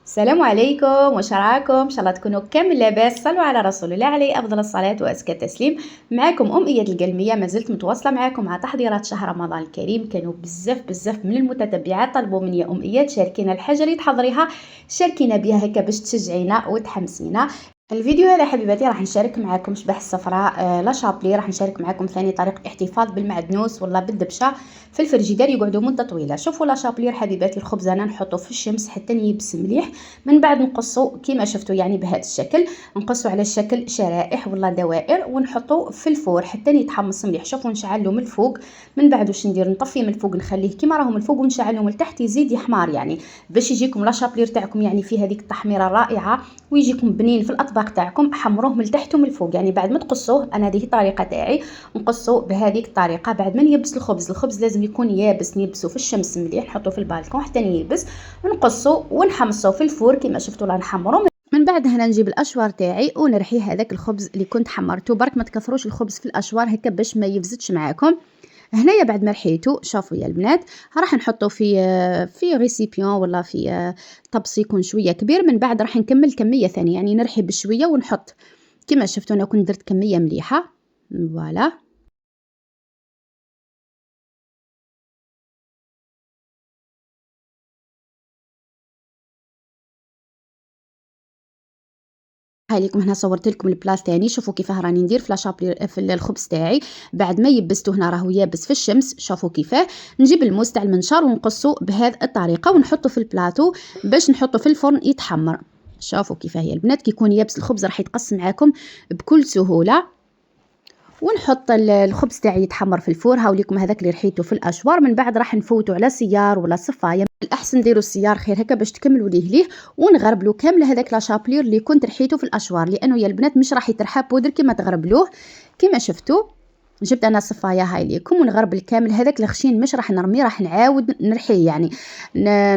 السلام عليكم، واش راكم؟ ان شاء الله تكونوا كامل لاباس. صلوا على رسول الله عليه افضل الصلاه وازكى التسليم. معكم اياد القلميه، ما زلت متواصله معكم مع تحضيرات شهر رمضان الكريم. كانوا بزاف من المتتبعات طلبوا مني يا اياد شاركينا الحاجه اللي تحضريها، شاركينا بها هكا باش تشجعينا وتحمسينا. الفيديو هذا حبيباتي راح نشارك معكم شبح الصفراء لا شابلي. راح نشارك معكم ثاني طريقه احتفاظ بالمعدنوس ولا بالدبشه في الفريجيدير يقعدوا مده طويله. شوفوا لا شابلير حبيباتي، الخبز انا نحطه في الشمس حتى يبس مليح، من بعد نقصوا كيما شفتوا يعني بهذا الشكل، نقصوا على الشكل شرائح ولا دوائر ونحطوا في الفور حتى يتحمص مليح. شوفوا نشعلوا من الفوق، من بعد واش ندير نطفيه من الفوق نخليه كيما راهو من الفوق ونشعلوا من التحت يزيد يحمار، يعني باش يجيكم لا شابلير تاعكم يعني في هذيك التحميره الرائعه ويجيكم بنين في الاطباق تاعكم. حمروه من التحت ومن الفوق، يعني بعد ما تقصوه انا هذه الطريقه تاعي نقصوا بهذيك الطريقه. بعد ما يبس الخبز لازم يكون يابس، نيبسوا في الشمس مليح، نحطوه في البالكون حتى يبس ونقصوا ونحمصوا في الفور كيما شفتوا. لا نحمروا من بعد هنا نجيب الاشوار تاعي ونرحي هذاك الخبز اللي كنت حمرته. برك ما تكثروش الخبز في الاشوار هكا باش ما يفزتش معاكم. هنايا بعد ما رحيته شوفوا يا البنات راح نحطه في ريسيبيون ولا في طبس يكون شويه كبير. من بعد راح نكمل كميه ثانيه، يعني نرحي بشويه ونحط كيما شفتوا. انا كنت درت كميه مليحه فوالا. هاي لكم هنا صورت لكم البلاص تاني. شوفوا كيفاه راني ندير في لاشابلي في الخبز تاعي بعد ما يبسته. هنا راهو يابس في الشمس. شوفوا كيفاه نجيب الموس تاع المنشار ونقصه بهذه الطريقه ونحطه في البلاطو باش نحطه في الفرن يتحمر. شوفوا كيفاه يا البنات كي يكون يابس الخبز راح يتقص معاكم بكل سهوله. ونحط الخبز تاعي يتحمر في الفور. هاوليكم هذاك اللي رحيته في الاشوار. من بعد راح نفوتو على سيار ولا صفايه، الاحسن نديروا السيار خير هكا باش تكملوا ليه ونغربلو كامل هذاك لاشابلير اللي كنت رحيته في الاشوار، لانه يا البنات مش راح يترحى بودر كيما تغربلوه. كيما شفتوا جبت انا صفايه هاي ليكم ونغربل كامل هذاك الخشين، مش راح نرميه راح نعاود نرحيه، يعني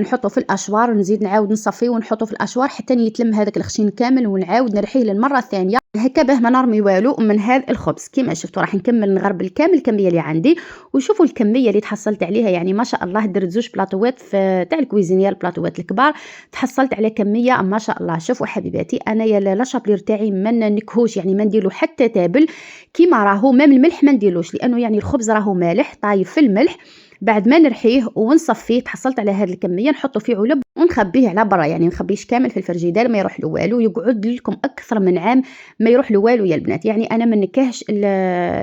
نحطه في الاشوار ونزيد نعاود نصفيه ونحطه في الاشوار حتى يتلم هذاك الخشين كامل ونعاود نرحيه للمره الثانيه هكا باه ما نرمي والو من هذا الخبز. كيما شفتوا راح نكمل نغربل كامل الكميه اللي عندي. وشوفوا الكميه اللي تحصلت عليها، يعني ما شاء الله درت زوج بلاطوات تاع الكويزينيال البلاطوات الكبار، تحصلت على كميه ما شاء الله. شوفوا حبيباتي انا يا لا شابلير تاعي ما نكهوش، يعني ما نديرلو حتى تابل كيما راهو، مام الملح ما نديرلوش لانه يعني الخبز راهو مالح طايب في الملح. بعد ما نرحيه ونصفيه تحصلت على هذه الكميه نحطه في علب ونخبيه على برا، يعني نخبيش كامل في الفريجيدير ما يروح له والو، يقعد لكم اكثر من عام ما يروح له والو يا البنات. يعني انا ما نكهش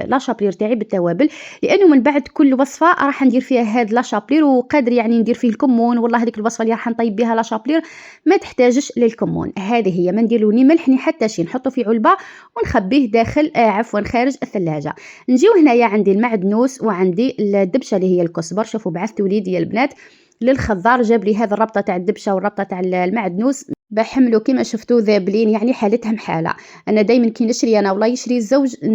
لا شابلير تاعي بالتوابل، لانه من بعد كل وصفه راح ندير فيها هذا لا شابلير، وقادر يعني ندير فيه الكمون. والله هذيك الوصفه اللي راح نطيب بها لا شابلير ما تحتاجش للكمون. هذه هي ما نديرلو ني ملح ني حتى شي، نحطه في علبه ونخبيه داخل عفوا خارج الثلاجه. نجيو هنايا عندي المعدنوس وعندي الدبشه اللي هي الكزبر. شوفوا بعثت وليدي يا البنات للخضار جاب لي هذه الربطه تاع الدبشه والربطه تاع المعدنوس بحملوا كيما شفتوا ذابلين، يعني حالتهم حاله. انا دائما كي نشري انا ولا يشري الزوج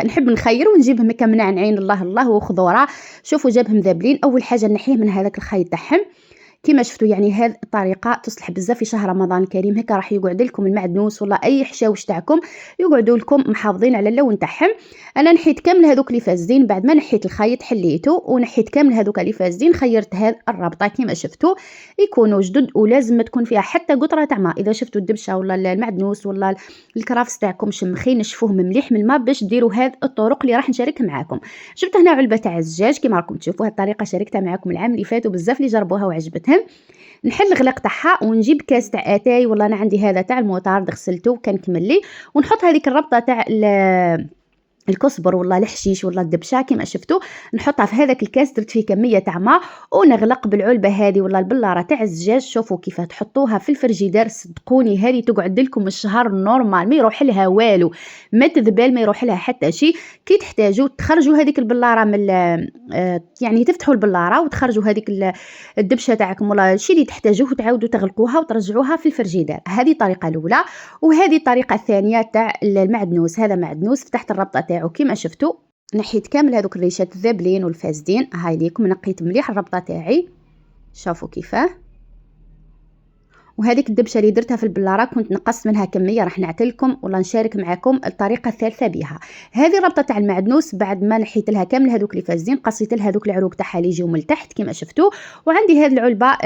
نحب نخير ونجيبهم هكا من عين الله الله وخضوره. شوفوا جابهم ذابلين. اول حاجه نحيه من هذاك الخيط تاعهم كيما شفتوا، يعني هذه الطريقه تصلح بزاف في شهر رمضان الكريم. هكا راح يقعد لكم المعدنوس ولا اي حشاوش تاعكم يقعدوا لكم محافظين على اللون تاعهم. انا نحيت كامل هذوك اللي فاسدين، بعد ما نحيت الخيط حليته ونحيت كامل هذوك اللي فاسدين، خيرت هذه الرابطه كيما شفتوا يكونوا جدد ولازم ما تكون فيها حتى قطره تاع ماء. اذا شفتوا الدبشه ولا المعدنوس ولا الكرافس تاعكم شمخين نشفوه مليح من الماء باش ديروا هذه الطرق اللي راح نشاركها معكم. جبت هنا علبه تاع الزجاج كيما راكم تشوفوا، هذه الطريقه شاركتها معكم العام اللي فات وبزاف اللي جربوها وعجبتهم. نحل الغلاق تاعها ونجيب كاس تاع اتاي، والله انا عندي هذا تاع الموطارد غسلته كان كمل لي، ونحط هذيك الربطه تاع الكزبر ولا الحشيش ولا الدبشه كيما شفتوا نحطها في هذاك الكاس. درت فيه كميه تاع ماء ونغلق بالعلبه هذه ولا البلاره تاع الزجاج. شوفوا كيف تحطوها في الفريجيدير، صدقوني هذه تقعد لكم الشهر نورمال ما يروح لها والو، ما تذبل ما يروح لها حتى شيء. كي تحتاجوا تخرجوا هذيك البلاره من يعني تفتحوا البلاره وتخرجوا هذيك الدبشه تاعكم ولا الشيء اللي تحتاجوه وتعاودوا تغلقوها وترجعوها في الفريجيدير. هذه الطريقه الاولى. وهذه الطريقه الثانيه تاع المعدنوس. هذا معدنوس فتحت الربطه تاعو كيما شفتوا، نحيت كامل هذوك الريشات الذابلين والفاسدين. هاي ليكم نقيت مليح الربطه تاعي شوفوا كيفاه. وهذيك الدبشه اللي درتها في البلاره كنت نقصت منها كميه، راح نعتلكم ولا نشارك معكم الطريقه الثالثه بها. هذه ربطه تاع المعدنوس بعد ما نحيت لها كامل هذوك اللي فاسدين، قصيت لها هذوك العروق تاعها اللي يجيو من تحت كما شفتوا. وعندي هذه العلبه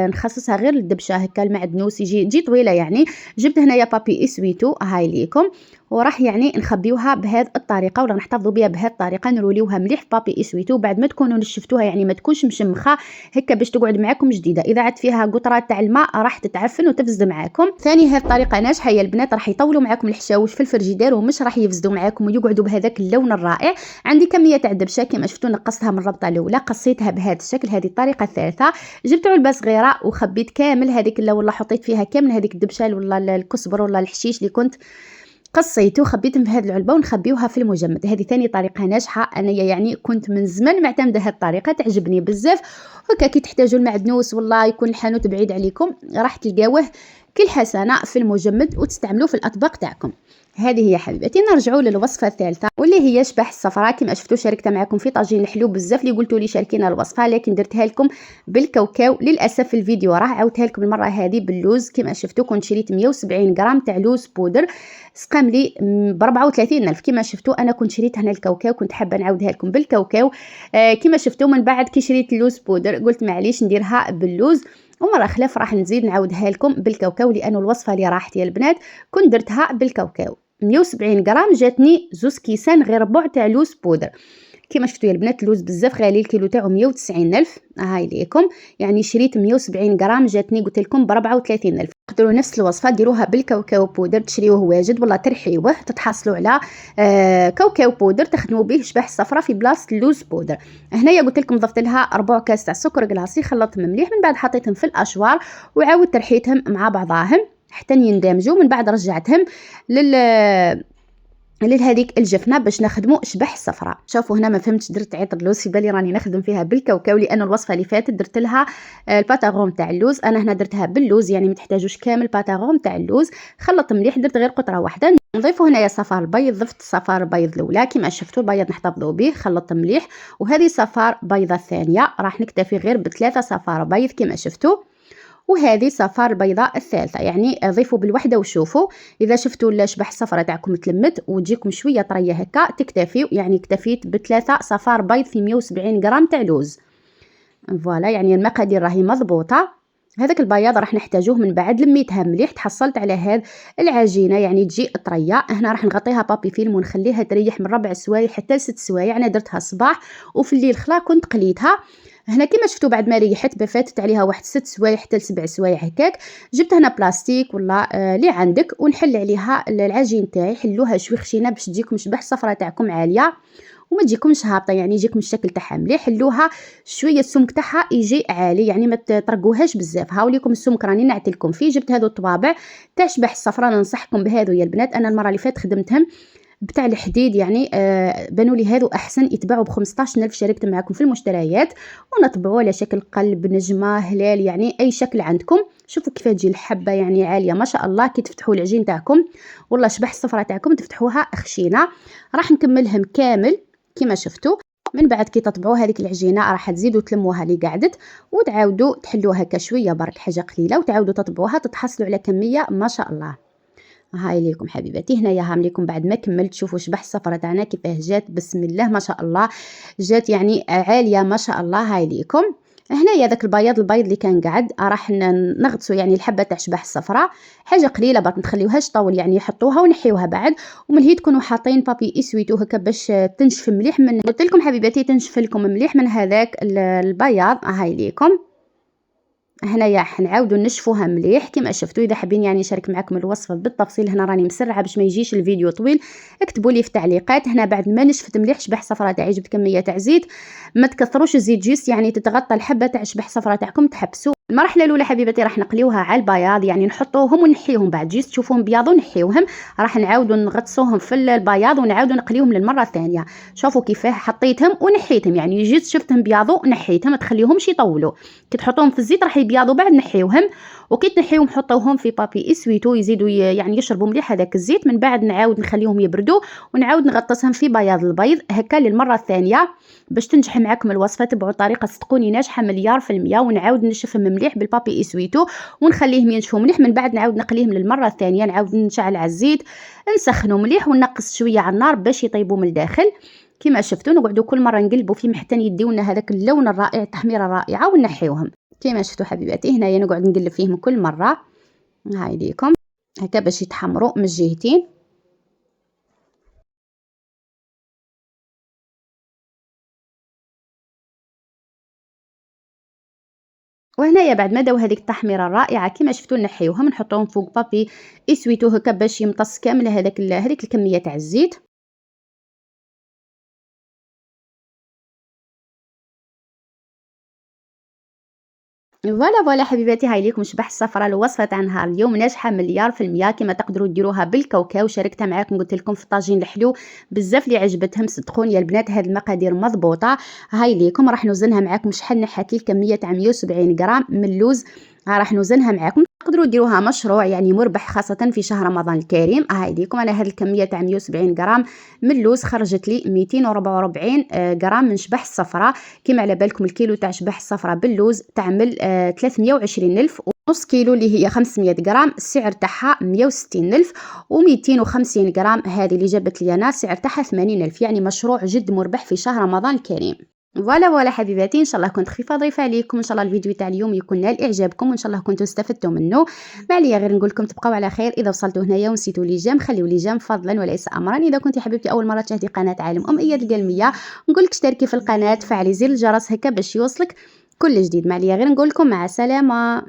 نخصصها غير للدبشه هكا المعدنوس تجي طويله يعني. جبت هنايا بابي اسويتو هاي ليكم، وراح يعني نخبيوها بهذه الطريقه ولا نحتفظوا بها بهذه الطريقه، نروليوها مليح في بابي اسويتو بعد ما تكونوا نشفتوها يعني ما تكونش مشمخه هكا باش تقعد معاكم جديده. اذا عاد فيها قطرات تاع الماء راح تتعفن وتفسد معاكم. ثاني هذه الطريقه ناجحه يا البنات، راح يطولوا معاكم الحشاوش في الفريجيدير ومش راح يفسدوا معاكم ويقعدوا بهذاك اللون الرائع. عندي كميه تاع الدبشه كما شفتوا نقصتها من الربطه الاولى، قصيتها بهذا الشكل. هذه الطريقه الثالثه، جبت علبه صغيره وخبيت كامل هذيك ولا حطيت فيها كامل هذيك الدبشه ولا الكزبر ولا الحشيش اللي كنت قصيته خبيتهم في هذه العلبه ونخبيوها في المجمد. هذه ثاني طريقه ناجحه، انا يعني كنت من زمان معتمده هذه الطريقه تعجبني بزاف. هكا كي تحتاجوا المعدنوس والله يكون الحانوت بعيد عليكم راح تلقاوه كل حسنه في المجمد وتستعملوه في الاطباق تاعكم. هذه هي حبيباتي. نرجعوا للوصفه الثالثه واللي هي شبح الصفراء. كما شفتوا شاركتها معكم في طاجين الحلو بزاف اللي قلتوا لي شاركينا الوصفه، لكن درتها لكم بالكاوكاو. للاسف في الفيديو راح عاودتها لكم المره هذه باللوز. كما شفتوا كنت شريت 170 غرام تاع لوز بودر، سقام لي ب 34,000. كما شفتوا انا كنت شريت هنا الكاوكاو، كنت حابه نعاودها لكم بالكاوكاو. كما شفتوا من بعد كي شريت اللوز بودر قلت معليش نديرها باللوز، ومره خلاف راح نزيد نعاودها لكم بالكاوكاو، لانه الوصفه اللي راحت يا البنات كنت درتها بالكاوكاو. 170 غرام جاتني زوز كيسان غير ربع تاع لوز بودر. كما شفتوا يا البنات اللوز بزاف غالي، الكيلو تاعو 190,000. هاي ليكم يعني شريت 170 غرام جاتني قلت لكم ب 34,000. تقدروا نفس الوصفه ديروها بالكاوكاو بودر، تشريوه واجد ولا ترحيوه تتحصلوا على كاوكاو بودر تخدموا به شبح الصفراء في بلاصه اللوز بودر. هنايا قلت لكم ضفت لها ربع كاس تاع سكر كلاصي، خلطتهم مليح، من بعد حطيتهم في الاشوار وعاودت ترحيتهم مع بعضاهم حتى يندمجوا. من بعد رجعتهم لهذيك الجفنه باش نخدموا شبح الصفراء. شوفوا هنا ما فهمتش درت عطر اللوز، في بالي راني نخدم فيها بالكاوكاو لان الوصفه اللي فاتت درت لها الباتاغون تاع اللوز. انا هنا درتها باللوز يعني ما تحتاجوش كامل الباتاغون تاع اللوز. خلط مليح، درت غير قطره واحده. نضيفوا هنايا صفار البيض، ضفت صفار البيض الاولى كما شفتوا البيض نحتفظوا به، خلطت مليح. وهذه صفار بيضه الثانيه راح نكتفي غير بثلاثه صفار بيض كما شفتوا. وهذه صفار البيضاء الثالثه، يعني ضيفوا بالوحده وشوفوا اذا شفتوا الشبح الصفراء تاعكم تلمت وتجيكم شويه طريه هكا تكتفيوا، يعني اكتفيت بثلاثه صفار بيض في 170 غرام تاع لوز. فوالا يعني المقادير راهي مضبوطه. هذاك البياض راح نحتاجوه من بعد لميتها مليح تحصلت على هذه العجينه يعني تجي طريه. هنا راح نغطيها بابي فيلم ونخليها تريح من 4 سوايع حتى ل6 سوايع. انا درتها الصباح وفي الليل خلا كنت قليتها. هنا كما شفتوا بعد ما ريحت بفاتت عليها واحد 6 سوايع حتى ل7 سوايع هكاك. جبت هنا بلاستيك ولا اللي عندك ونحل عليها العجين تاعي. حلوها شوي خشينه باش تجيكم شبح الصفراء تاعكم عاليه وما تجيكمش هابطه، يعني يجيكم الشكل تاعها مليح. حلوها شويه السمك تاعها يجي عالي يعني ما تطرقوهاش بزاف. هاوليكم السمك راني نعتلكم فيه. جبت هذو الطوابع تاع شبح الصفراء، ننصحكم بهذو يا البنات. انا المره اللي فاتت خدمتهم بتاع الحديد يعني بانوا لي هذو احسن، يتباعوا ب 15,000. شاركت معكم في المشتريات ونطبعوا على شكل قلب نجمه هلال يعني اي شكل عندكم. شوفوا كيف تجي الحبه يعني عاليه ما شاء الله. كي تفتحوا العجين تاعكم والله شبح الصفراء تاعكم تفتحوها خشينه. راح نكملهم كامل كما شفتوا. من بعد كي تطبعوا هذيك العجينه راح تزيدوا تلموها اللي قعدت وتعاودوا تحلوها هكا شويه برك حاجه قليله وتعاودوا تطبعوها تتحصلوا على كميه ما شاء الله. هاي ليكم حبيباتي. هنايا هام ليكم بعد ما كملت. شوفوا شبح الصفرة تاعنا كيفاه جات بسم الله ما شاء الله، جات يعني عاليه ما شاء الله. هاي ليكم هنايا ذاك البياض اللي كان قاعد راح نغطسوا يعني الحبه تاع شبح الصفراء حاجه قليله برك ما تخليوهاش طول يعني حطوها ونحيوها بعد. وملهي تكونوا حاطين بابي اسويتو هكا باش تنشف مليح. من قلت لكم حبيباتي تنشف لكم مليح من هذاك البياض. هاي ليكم هنايا حنعاودوا نشفوها مليح كما شفتوا. اذا حابين يعني نشارك معكم الوصفه بالتفصيل هنا راني مسرعه باش ما يجيش الفيديو طويل، اكتبوا لي في التعليقات. هنا بعد ما نشفت مليح شبح صفراء تاعي جبت كميه تاع زيت، ما تكثروش الزيت جيست يعني تتغطى الحبه تاع شبح صفراء تاعكم تحبسوا. المرحله الاولى حبيباتي راح نقليوها على البياض يعني نحطوهم ونحيوهم بعد جيست تشوفوهم بياض ونحيوهم. راح نعاودوا نغطسوهم في البياض ونعاودوا نقليوهم للمره الثانيه. شوفوا كيفاه حطيتهم ونحيتهم يعني جيست شفتهم بياضوا نحيتهم، ما تخليوهمش يطولوا. كي تحطوهم في الزيت راح يبيضوا بعد نحيوهم. وكي تنحيوهم حطوهم في بابي اسويتو يزيدوا يعني يشربوا مليح هذاك الزيت. من بعد نعاود نخليهم يبردوا ونعاود نغطسهم في بياض البيض هكا للمره الثانيه باش تنجح معكم الوصفه. تبعوا الطريقه صدقوني ناجحه مليار في المية. ونعاود نشفهم مليح بالبابي اسويتو ونخليهم ينشفوا مليح. من بعد نعاود نقليهم للمره الثانيه، نعاود نشعل على الزيت نسخنوا مليح ونقص شويه على النار باش يطيبوا من الداخل. كما شفتوا نقعدوا كل مره نقلبوا فيهم حتى يديونا هذاك اللون الرائع، التحميره الرائعه، ونحيوهم. كما شفتوا حبيباتي هنايا نقعد نقلب فيهم كل مره، هاي ليكم هكا باش يتحمروا من الجهتين. وهنايا بعد ما داو هذيك التحميره الرائعه كما شفتوا نحيوهم نحطوهم فوق بابي اسويتو هكا باش يمتص كامل هذيك الكميه تاع الزيت. فوالا حبيباتي، هاي ليكم شبح الصفراء. الوصفه تاع نهار اليوم ناجحه مليار في المية. كما تقدروا ديروها بالكاوكاو، شاركتها معاكم قلت لكم في الطاجين الحلو بزاف اللي عجبتهم. صدقوني يا البنات هاد المقادير مضبوطه. هاي ليكم راح نوزنها معاكم شحال نحات لكم 100 تاع 170 غرام من اللوز. راح نوزنها معاكم، تقدروا ديروها مشروع يعني مربح خاصه في شهر رمضان الكريم. هاي ليكم انا هاد الكميه تاع 170 غرام من اللوز خرجت لي 244 غرام من شبح الصفراء. كما على بالكم الكيلو تاع شبح الصفراء باللوز تعمل 320 ألف، ونص كيلو اللي هي 500 غرام السعر تاعها 160 ألف، و250 غرام هذه اللي جابت لي انا السعر تاعها 80 ألف. يعني مشروع جد مربح في شهر رمضان الكريم. فوالا حبيباتي، ان شاء الله كنت خفيفه ظريفه عليكم. ان شاء الله الفيديو تاع اليوم يكون نال اعجابكم، وان شاء الله كنتوا استفدتوا منه. ما عليا غير نقول لكم تبقاو على خير. اذا وصلتوا هنايا ونسيتوا لي جيم خليوا لي جيم فضلا وليس امرا. اذا كنتي حبيبتي اول مره تشاهدي قناه عالم اياد القلميه نقول لك اشتركي في القناه، فعلي زر الجرس هكا باش يوصلك كل جديد. ما عليا غير نقول لكم مع السلامه.